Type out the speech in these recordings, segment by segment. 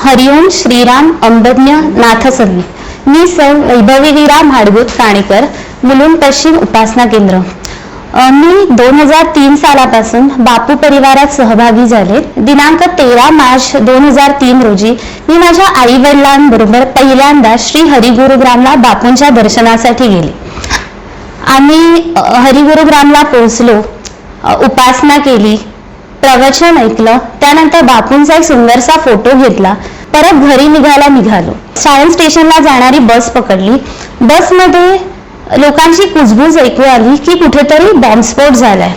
हरिओम श्रीराम अंबज्ञ नाथ संगी. मी सौ वैभवी वीरा भाडगुत काणेकर, मुलुंड पश्चिम उपासना केंद्र. मी 2003 सालापासून बापू परिवारात सहभागी झाले. दिनांक 13 मार्च 2003 रोजी मी माझ्या आई वडिलांबरोबर पहिल्यांदा श्री हरिगुरुग्रामला बापूंच्या दर्शनासाठी गेले. आम्ही हरिगुरुग्रामला पोहोचलो, उपासना केली, प्रवचन ऐकलं, त्यानंतर बापूंचा एक सुंदरसा फोटो घेतला. परत घरी निघालो. सायन्स स्टेशनला जाणारी बस पकडली. बसमध्ये लोकांची कुजबूज ऐकू आली की कुठेतरी बॉम्बस्फोट झालाय.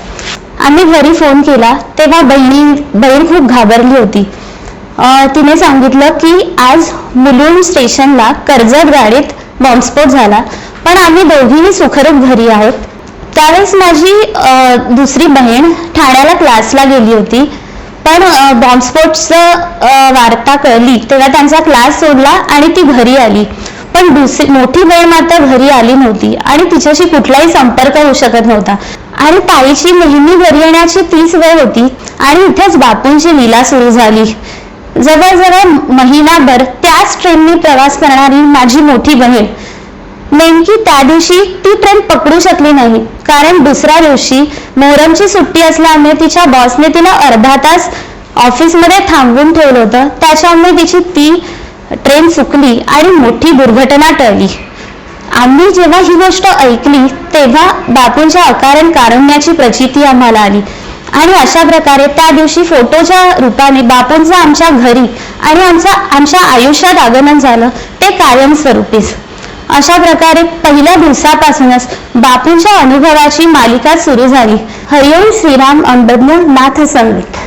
आम्ही घरी फोन केला तेव्हा बहीण खूप घाबरली होती. तिने सांगितलं की आज मुलुंड स्टेशनला कर्जत गाडीत बॉम्बस्फोट झाला, पण आम्ही दोघीही सुखरूप घरी आहोत. त्यावेळेस माझी दुसरी बहीण ठाण्याला क्लासला गेली होती, पण बॉम्बस्फोटचं वार्ता कळली तेव्हा त्यांचा क्लास सोडला आणि ती घरी आली. पण मोठी बहीण मात्र घरी आली नव्हती आणि तिच्याशी कुठलाही संपर्क होऊ शकत नव्हता. आणि ताईची नेहमी घरी येण्याची तीच वेळ होती आणि इथेच बापूंची लीला सुरू झाली. जवळजवळ महिनाभर त्याच ट्रेनने प्रवास करणारी माझी मोठी बहीण नेमकी त्या दिवशी ती ट्रेन पकडू शकली नाही, कारण दुसऱ्या दिवशी मोहरमची सुट्टी असल्यामुळे तिच्या बॉसने तिला अर्धा तास ऑफिसमध्ये थांबवून ठेवलं होतं. त्याच्यामुळे तिची ती ट्रेन चुकली आणि मोठी दुर्घटना टळली. आम्ही जेव्हा ही गोष्ट ऐकली तेव्हा बापूंच्या अकारण कारुण्याची प्रचिती आम्हाला आली आणि अशा प्रकारे त्या दिवशी फोटोच्या रूपाने बापूंचं आमच्या घरी आणि आमच्या आयुष्यात आगमन झालं, ते कायमस्वरूपीच. अशा प्रकारे पहिल्या दिवसापासूनच बापूंच्या अनुभवाची मालिका सुरू झाली. हरिओम श्रीराम अंबज्ञ नाथ संगीत.